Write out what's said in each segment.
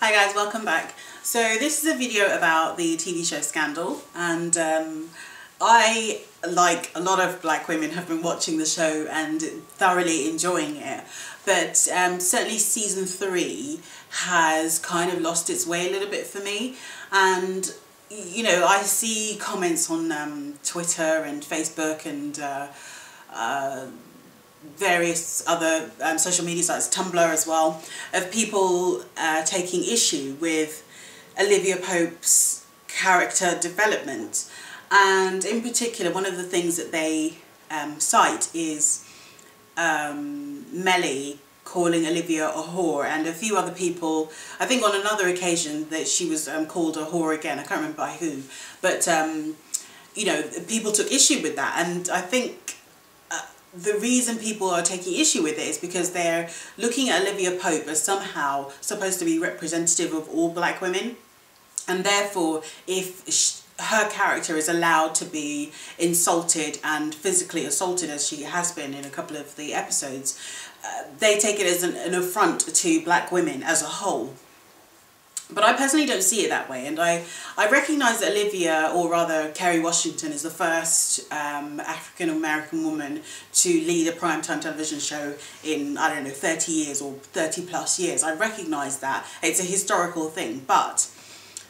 Hi guys, welcome back. So this is a video about the TV show Scandal, and I, like a lot of black women, have been watching the show and thoroughly enjoying it, but certainly season 3 has kind of lost its way a little bit for me. And you know, I see comments on Twitter and Facebook and various other social media sites, Tumblr as well, of people taking issue with Olivia Pope's character development. And in particular, one of the things that they cite is Melly calling Olivia a whore, and a few other people, I think on another occasion that she was called a whore again. I can't remember by who, but you know, people took issue with that. And I think the reason people are taking issue with it is because they're looking at Olivia Pope as somehow supposed to be representative of all black women, and therefore if her character is allowed to be insulted and physically assaulted, as she has been in a couple of the episodes, they take it as an affront to black women as a whole. But I personally don't see it that way, and I recognise that Olivia, or rather Kerry Washington, is the first African-American woman to lead a primetime television show in, I don't know, 30 years or 30 plus years. I recognise that. It's a historical thing, but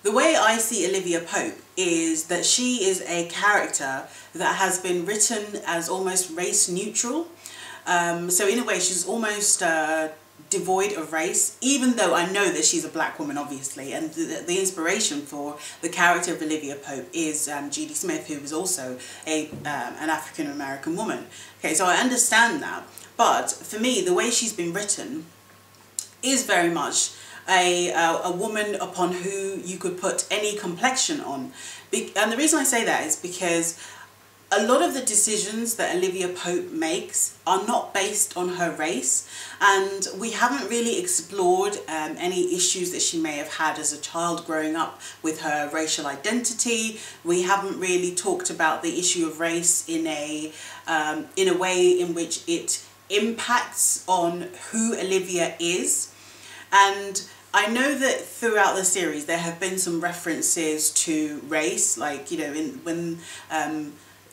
the way I see Olivia Pope is that she is a character that has been written as almost race neutral. So in a way she's almost devoid of race, even though I know that she's a black woman, obviously, and the inspiration for the character of Olivia Pope is Judy Smith, who was also an African-American woman. Okay, so I understand that, but for me, the way she's been written is very much a woman upon who you could put any complexion on. And the reason I say that is because a lot of the decisions that Olivia Pope makes are not based on her race, and we haven't really explored any issues that she may have had as a child growing up with her racial identity. We haven't really talked about the issue of race in a way in which it impacts on who Olivia is. And I know that throughout the series there have been some references to race, like, you know, when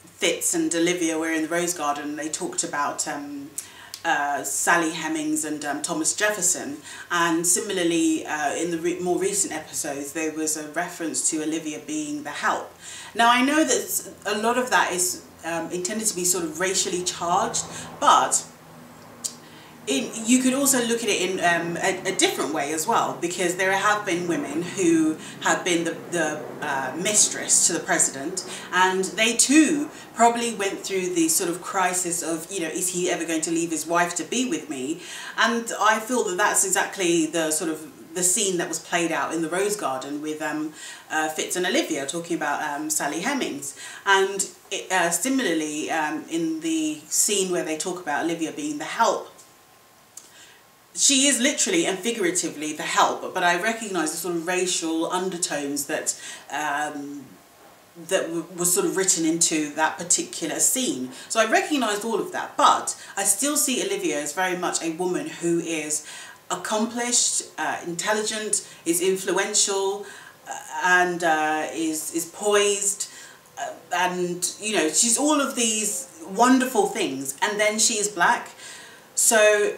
Fitz and Olivia were in the Rose Garden, they talked about Sally Hemings and Thomas Jefferson, and similarly in the more recent episodes there was a reference to Olivia being the help. Now I know that a lot of that is intended to be sort of racially charged, but you could also look at it in a different way as well, because there have been women who have been the mistress to the president, and they too probably went through the sort of crisis of, you know, is he ever going to leave his wife to be with me? And I feel that that's exactly the sort of the scene that was played out in the Rose Garden with Fitz and Olivia talking about Sally Hemings. And similarly in the scene where they talk about Olivia being the help, she is literally and figuratively the help, but I recognise the sort of racial undertones that was sort of written into that particular scene. So I recognised all of that, but I still see Olivia as very much a woman who is accomplished, intelligent, is influential, and is poised, and, you know, she's all of these wonderful things, and then she is black. So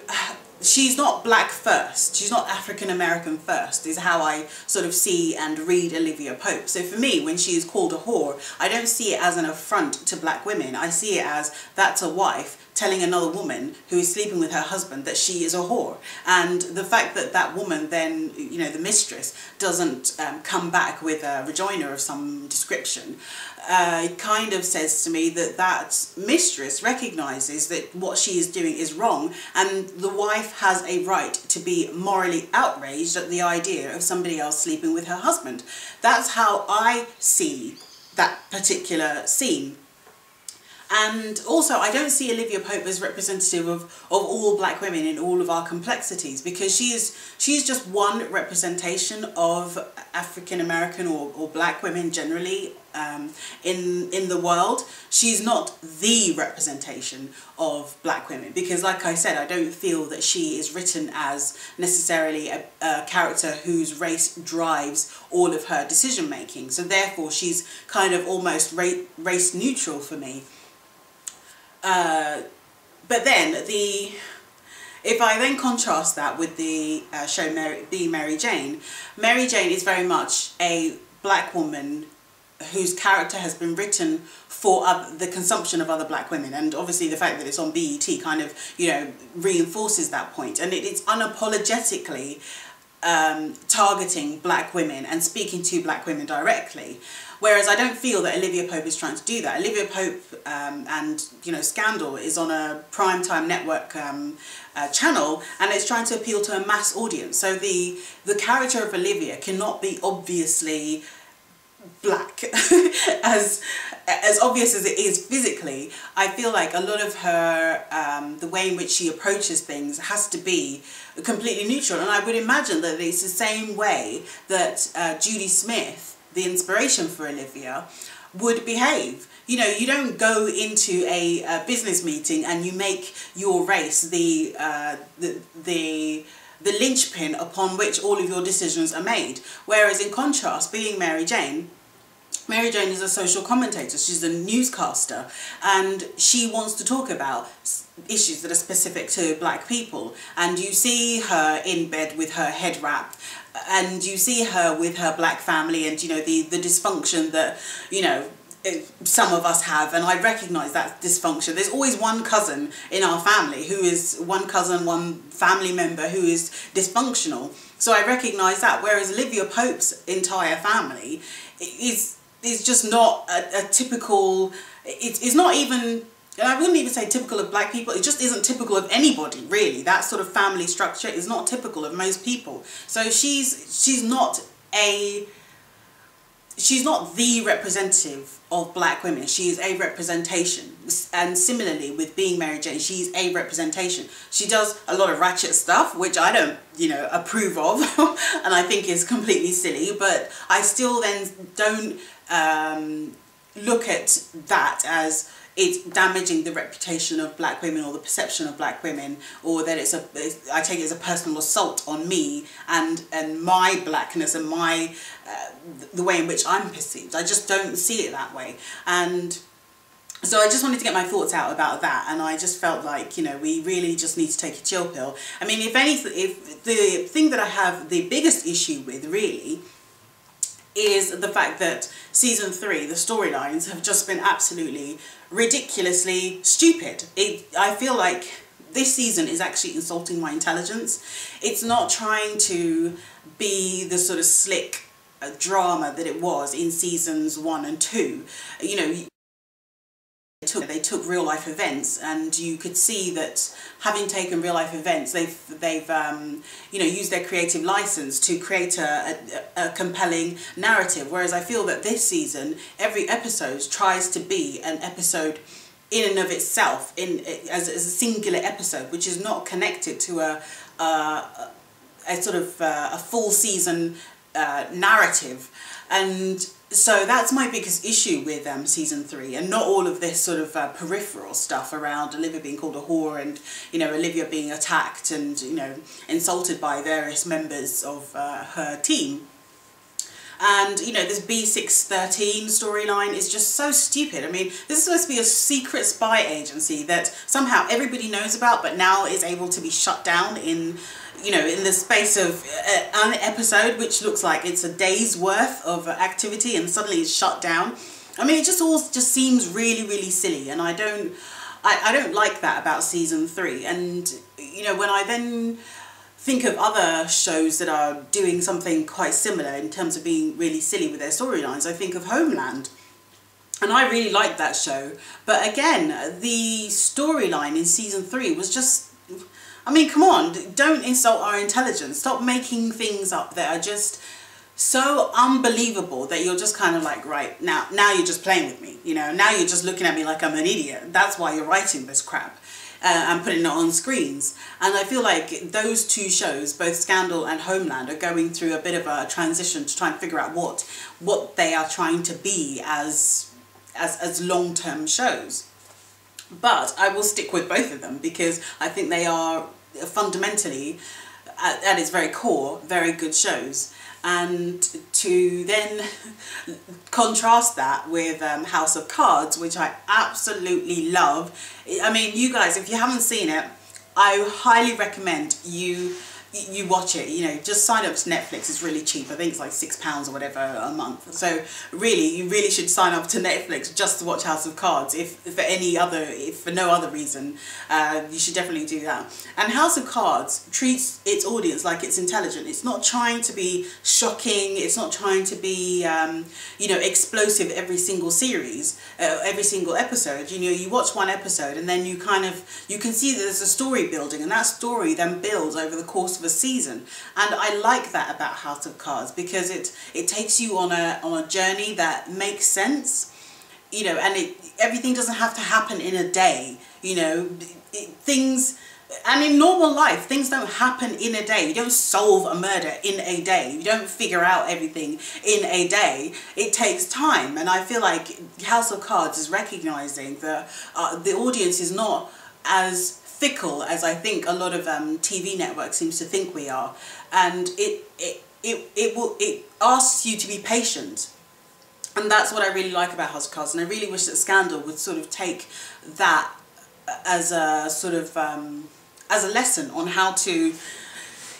she's not black first, she's not African-American first, is how I sort of see and read Olivia Pope. So for me, when she is called a whore, I don't see it as an affront to black women. I see it as that's a wife telling another woman who is sleeping with her husband that she is a whore. And the fact that that woman then, you know, the mistress, doesn't come back with a rejoinder of some description, it kind of says to me that that mistress recognises that what she is doing is wrong, and the wife has a right to be morally outraged at the idea of somebody else sleeping with her husband. That's how I see that particular scene. And also, I don't see Olivia Pope as representative of all black women in all of our complexities, because she's just one representation of African American or black women generally in the world. She's not the representation of black women, because like I said, I don't feel that she is written as necessarily a character whose race drives all of her decision making. So therefore she's kind of almost race neutral for me. But then if I then contrast that with the show Mary Jane is very much a black woman whose character has been written for the consumption of other black women, and obviously the fact that it's on BET kind of, you know, reinforces that point, and it's unapologetically targeting black women and speaking to black women directly. Whereas I don't feel that Olivia Pope is trying to do that. Olivia Pope and, you know, Scandal is on a primetime network channel, and it's trying to appeal to a mass audience. So the character of Olivia cannot be obviously black as obvious as it is physically. I feel like a lot of her the way in which she approaches things has to be completely neutral, and I would imagine that it's the same way that Judy Smith, the inspiration for Olivia, would behave. You know, you don't go into a business meeting and you make your race the linchpin upon which all of your decisions are made. Whereas in contrast, being Mary Jane is a social commentator. She's a newscaster, and she wants to talk about issues that are specific to black people. And you see her in bed with her head wrap, and you see her with her black family, and, you know, the dysfunction that, you know, some of us have, and I recognise that dysfunction. There's always one cousin in our family one family member who is dysfunctional. So I recognise that. Whereas Olivia Pope's entire family is just not a typical. It's not even. And I wouldn't even say typical of black people. It just isn't typical of anybody, really. That sort of family structure is not typical of most people. So she's not the representative of black women. She is a representation. And similarly with being Mary Jane, she's a representation. She does a lot of ratchet stuff, which I don't, you know, approve of and I think is completely silly, but I still then don't look at that as it's damaging the reputation of black women or the perception of black women, or that I take it as a personal assault on me and my blackness and my the way in which I'm perceived. I just don't see it that way. And so I just wanted to get my thoughts out about that, and I just felt like, you know, we really just need to take a chill pill. I mean, if the thing that I have the biggest issue with really is the fact that season 3, the storylines have just been absolutely ridiculously stupid. I feel like this season is actually insulting my intelligence. It's not trying to be the sort of slick drama that it was in seasons 1 and 2. You know, they took real life events, and you could see that having taken real life events, they've you know, used their creative license to create a compelling narrative. Whereas I feel that this season, every episode tries to be an episode in and of itself, as a singular episode, which is not connected to a sort of a full season narrative. And so that's my biggest issue with season 3, and not all of this sort of peripheral stuff around Olivia being called a whore, and, you know, Olivia being attacked and, you know, insulted by various members of her team. And, you know, this B613 storyline is just so stupid. I mean, this is supposed to be a secret spy agency that somehow everybody knows about, but now is able to be shut down in, you know, in the space of an episode, which looks like it's a day's worth of activity, and suddenly it's shut down. I mean, it just all just seems really, really silly, and I don't like that about season 3. And, you know, when I then think of other shows that are doing something quite similar in terms of being really silly with their storylines, I think of Homeland. And I really liked that show. But again, the storyline in season 3 was just, I mean, come on, don't insult our intelligence. Stop making things up that are just so unbelievable that you're just kind of like, right, now you're just playing with me, you know, now you're just looking at me like I'm an idiot. That's why you're writing this crap and putting it on screens. And I feel like those two shows, both Scandal and Homeland, are going through a bit of a transition to try and figure out what they are trying to be as long-term shows. But I will stick with both of them because I think they are fundamentally, at its very core, very good shows. And to then contrast that with House of Cards, which I absolutely love. I mean, you guys, if you haven't seen it, I highly recommend you watch it. You know, just sign up to Netflix. It's really cheap. I think it's like £6 or whatever a month. So really, you really should sign up to Netflix just to watch House of Cards. If for no other reason, you should definitely do that. And House of Cards treats its audience like it's intelligent. It's not trying to be shocking. It's not trying to be, you know, explosive every single series, every single episode. You know, you watch one episode and then you can see that there's a story building, and that story then builds over the course of a season. And I like that about House of Cards because it takes you on a journey that makes sense, you know, and everything doesn't have to happen in a day, you know, and in normal life, things don't happen in a day. You don't solve a murder in a day. You don't figure out everything in a day. It takes time. And I feel like House of Cards is recognizing that the audience is not as fickle as I think a lot of TV networks seems to think we are, and it asks you to be patient, and that's what I really like about House of Cards. And I really wish that Scandal would sort of take that as a sort of as a lesson on how to,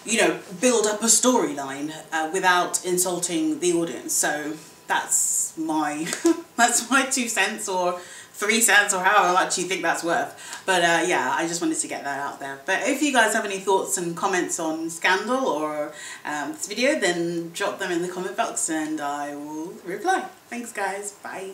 you know, build up a storyline without insulting the audience. So that's my that's my 2 cents or 3 cents or however much you think that's worth. But yeah, I just wanted to get that out there. But if you guys have any thoughts and comments on Scandal or this video, then drop them in the comment box and I will reply. Thanks guys, bye.